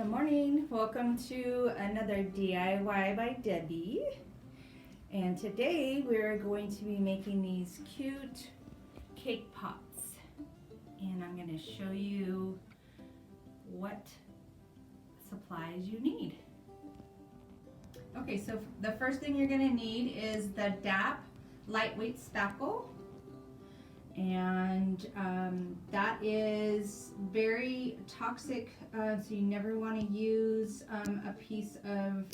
Good morning. Welcome to another DIY by Debbie. And today we're going to be making these cute cake pops. And I'm going to show you what supplies you need. Okay, so the first thing you're going to need is the DAP lightweight spackle. And that is very toxic, so you never want to use a piece of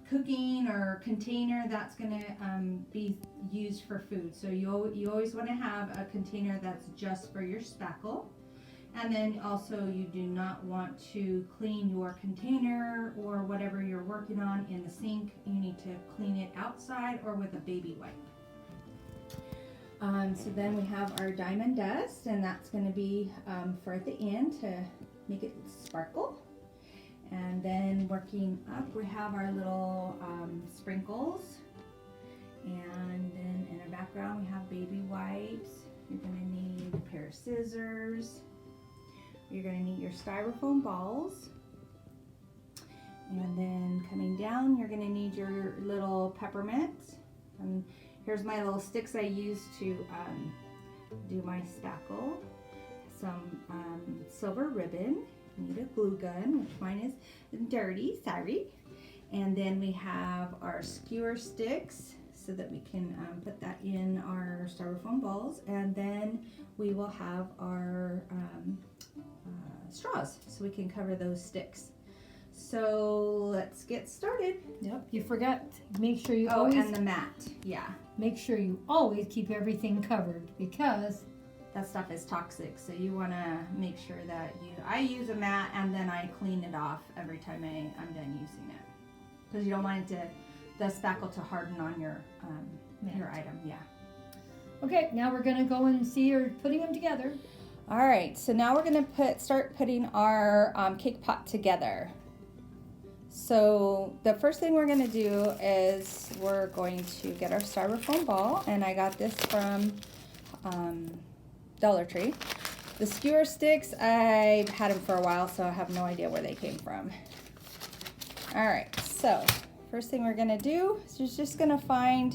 cooking or container that's going to be used for food. So you always want to have a container that's just for your spackle. And then also you do not want to clean your container or whatever you're working on in the sink. You need to clean it outside or with a baby wipe. So then we have our diamond dust, and that's going to be for at the end to make it sparkle. And then working up, we have our little sprinkles. And then in the background, we have baby wipes. You're going to need a pair of scissors. You're going to need your styrofoam balls. And then coming down, you're going to need your little peppermint. And here's my little sticks I use to do my spackle. Some silver ribbon. You need a glue gun, which mine is dirty, sorry. And then we have our skewer sticks so that we can put that in our styrofoam balls. And then we will have our straws so we can cover those sticks. So let's get started. Yep, you forgot. Make sure you and the mat, yeah. Make sure you always keep everything covered because that stuff is toxic. So you want to make sure that I use a mat and then I clean it off every time I'm done using it, because you don't want the spackle to harden on your item. Yeah. Okay, now we're gonna go and see her putting them together. All right, so now we're gonna start putting our cake pot together. So the first thing we're going to do is we're going to get our styrofoam ball, and I got this from Dollar Tree. The skewer sticks, I've had them for a while, so I have no idea where they came from. All right, so first thing we're going to do is you're just going to find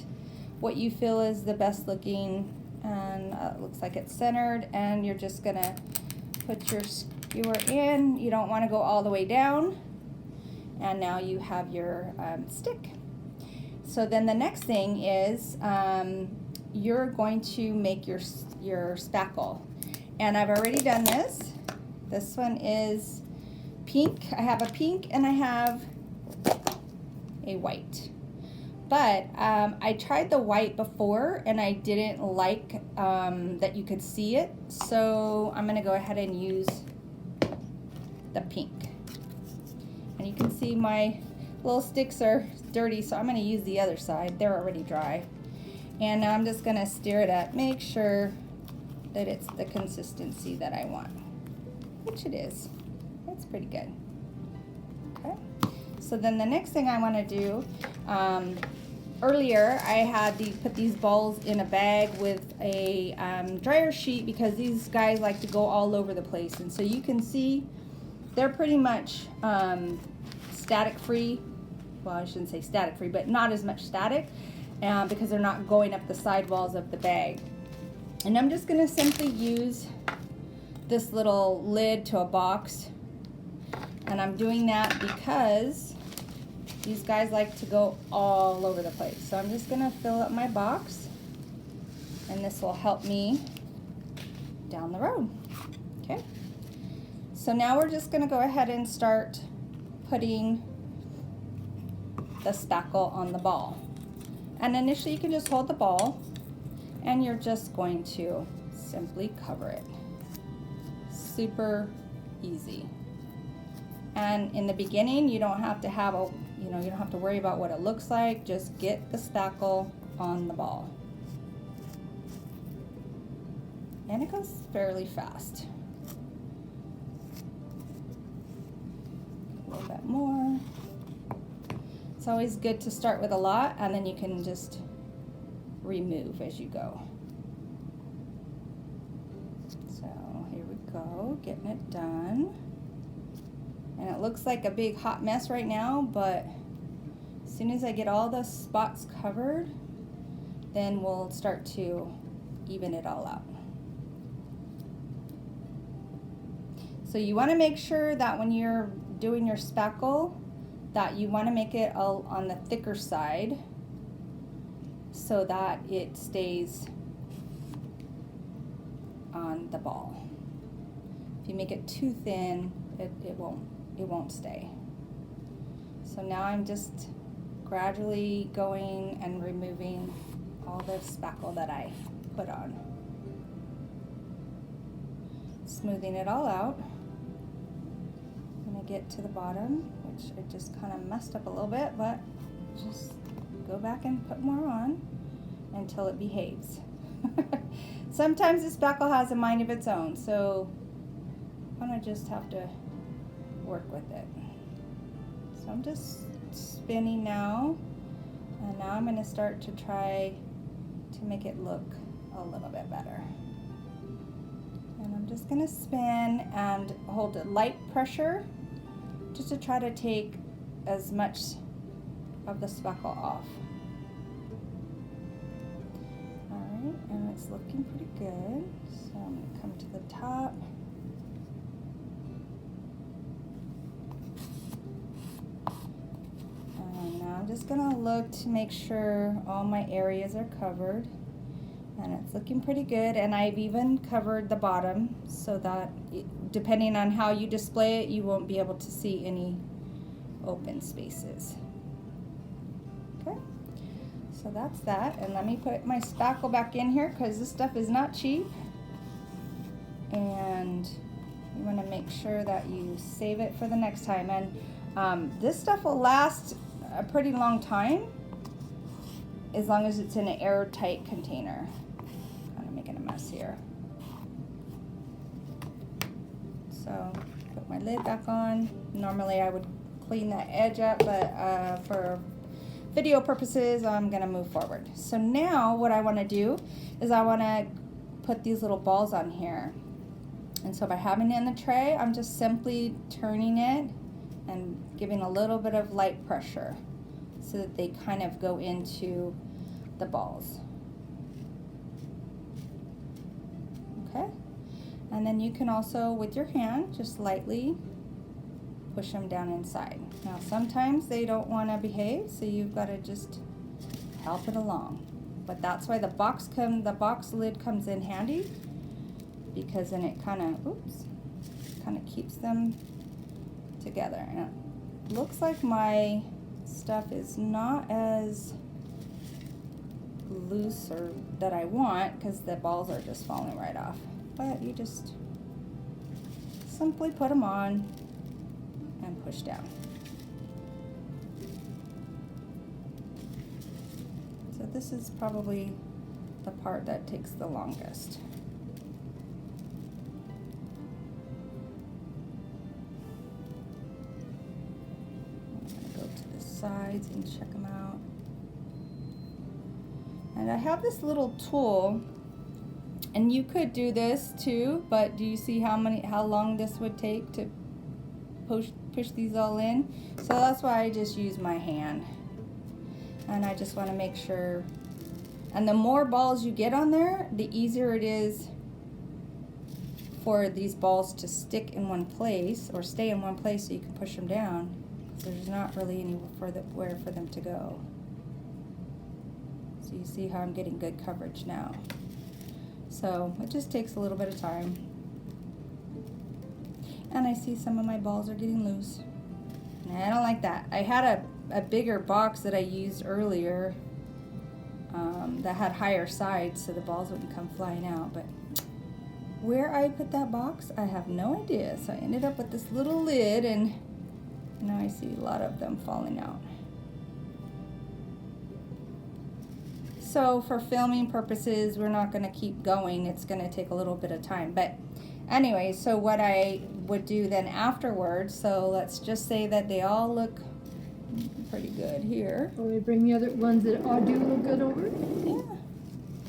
what you feel is the best looking, and it looks like it's centered, and you're just going to put your skewer in. You don't want to go all the way down. And now you have your stick. So then the next thing is you're going to make your spackle. And I've already done this. This one is pink. I have a pink and I have a white. But I tried the white before and I didn't like that you could see it. So I'm going to go ahead and use the pink. And you can see my little sticks are dirty, so I'm going to use the other side. They're already dry. And now I'm just going to stir it up, make sure that it's the consistency that I want, which it is. It's pretty good. Okay. So then the next thing I want to do, earlier I had put these balls in a bag with a dryer sheet because these guys like to go all over the place. And so you can see they're pretty much static free. Well, I shouldn't say static free, but not as much static because they're not going up the sidewalls of the bag. And I'm just going to simply use this little lid to a box. And I'm doing that because these guys like to go all over the place. So I'm just going to fill up my box, and this will help me down the road. Okay. So now we're just going to go ahead and start putting the spackle on the ball. And initially you can just hold the ball and you're just going to simply cover it. Super easy. And in the beginning you don't have to have you don't have to worry about what it looks like. Just get the spackle on the ball. And it goes fairly fast. A little bit more. It's always good to start with a lot and then you can just remove as you go. So here we go, getting it done. And it looks like a big hot mess right now, but as soon as I get all the spots covered, then we'll start to even it all out. So you want to make sure that when you're doing your spackle, that you want to make it all on the thicker side so that it stays on the ball. If you make it too thin, it won't stay. So now I'm just gradually going and removing all the spackle that I put on. Smoothing it all out. When I get to the bottom, which I just kind of messed up a little bit, but just go back and put more on until it behaves. Sometimes the spackle has a mind of its own, so I'm gonna just have to work with it. So I'm just spinning now, and now I'm gonna start to try to make it look a little bit better. And I'm just gonna spin and hold a light pressure just to try to take as much of the spackle off. Alright, and it's looking pretty good. So I'm gonna come to the top. And now I'm just gonna look to make sure all my areas are covered. And it's looking pretty good, and I've even covered the bottom so that depending on how you display it, you won't be able to see any open spaces. Okay, so that's that, and let me put my spackle back in here because this stuff is not cheap, and you want to make sure that you save it for the next time. And this stuff will last a pretty long time as long as it's in an airtight container. Kind of making a mess here. So put my lid back on. Normally I would clean that edge up, but for video purposes I'm gonna move forward. So now what I want to do is I want to put these little balls on here. And so by having it in the tray, I'm just simply turning it and giving a little bit of light pressure so that they kind of go into the balls. Okay, and then you can also with your hand just lightly push them down inside. Now sometimes they don't want to behave, so you've got to just help it along, but that's why the box lid comes in handy, because then it kind of keeps them together. And it looks like my stuff is not as loose or that I want because the balls are just falling right off, but you just simply put them on and push down. So this is probably the part that takes the longest. I'm gonna go to the sides and check them out. And I have this little tool, and you could do this too, but do you see how long this would take to push these all in? So that's why I just use my hand. And I just want to make sure, and the more balls you get on there, the easier it is for these balls to stick in one place or stay in one place so you can push them down. So there's not really anywhere for them to go. So you see how I'm getting good coverage now. So it just takes a little bit of time. And I see some of my balls are getting loose. And I don't like that. I had a bigger box that I used earlier that had higher sides so the balls wouldn't come flying out. But where I put that box, I have no idea. So I ended up with this little lid, and now I see a lot of them falling out. So for filming purposes, we're not going to keep going. It's going to take a little bit of time. But anyway, so what I would do then afterwards, so let's just say that they all look pretty good here. Will we bring the other ones that all do look good over? Yeah.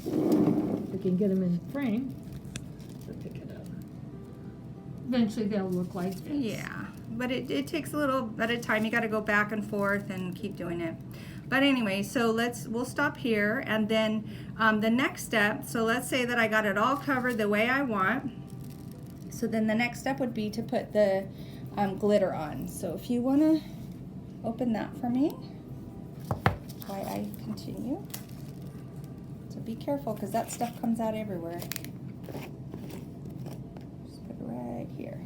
We can get them in frame. So pick it up. eventually they'll look like this. Yeah, but it takes a little at a time. You got to go back and forth and keep doing it. But anyway, so we'll stop here, and then the next step, so let's say that I got it all covered the way I want. So then the next step would be to put the glitter on. So if you want to open that for me while I continue. So be careful because that stuff comes out everywhere. Just put it right here.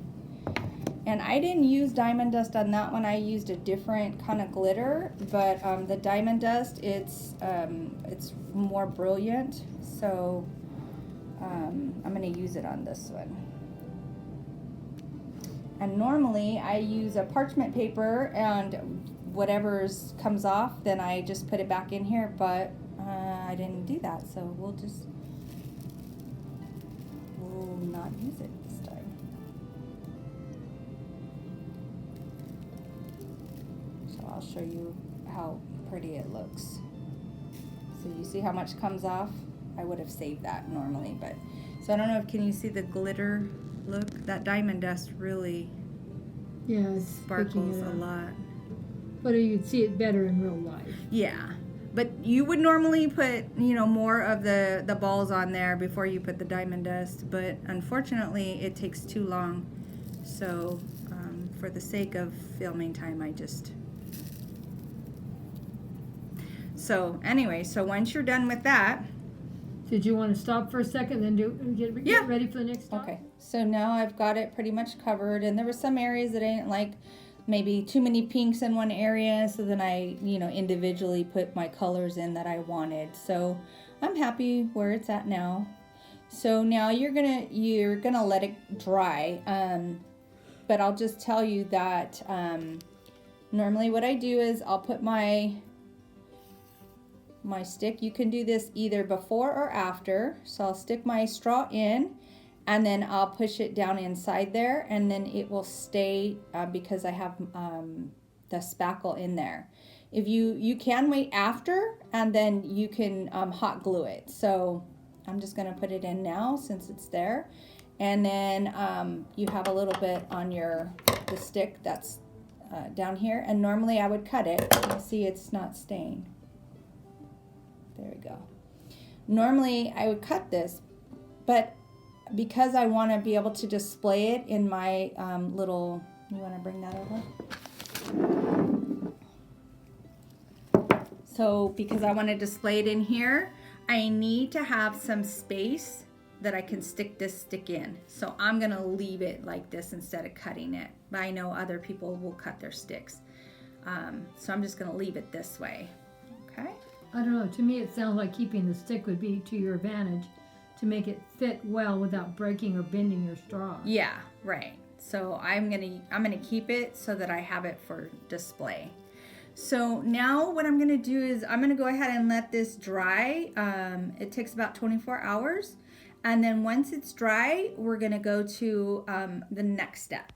And I didn't use diamond dust on that one. I used a different kind of glitter, but the diamond dust, it's more brilliant. So I'm going to use it on this one. And normally I use a parchment paper, and whatever's comes off, then I just put it back in here, but I didn't do that, so we'll not use it this time. So I'll show you how pretty it looks. So you see how much comes off? I would have saved that normally, but so I don't know if can you see the glitter look? That diamond dust really sparkles a lot. But you'd see it better in real life. Yeah, but you would normally put, you know, more of the balls on there before you put the diamond dust, but unfortunately it takes too long. So for the sake of filming time, I just... So anyway, so once you're done with that... Did you want to stop for a second and then get ready for the next stop? Okay, so now I've got it pretty much covered, and there were some areas that I didn't like, maybe too many pinks in one area, so then I, you know, individually put my colors in that I wanted. So I'm happy where it's at now. So now you're gonna let it dry, but I'll just tell you that normally what I do is I'll put my stick. You can do this either before or after. So I'll stick my straw in, and then I'll push it down inside there, and then it will stay because I have the spackle in there. If you can wait after, and then you can hot glue it. So I'm just gonna put it in now since it's there, and then you have a little bit on the stick that's down here, and normally I would cut it. You can see it's not staying. There we go. Normally I would cut this, but because I want to be able to display it in my little, you want to bring that over? So because I want to display it in here, I need to have some space that I can stick this stick in. So I'm going to leave it like this instead of cutting it. But I know other people will cut their sticks. So I'm just going to leave it this way. Okay. I don't know. To me, it sounds like keeping the stick would be to your advantage to make it fit well without breaking or bending your straw. Yeah, right. So I'm gonna keep it so that I have it for display. So now what I'm gonna do is I'm gonna go ahead and let this dry. It takes about 24 hours. And then once it's dry, we're gonna go to the next step.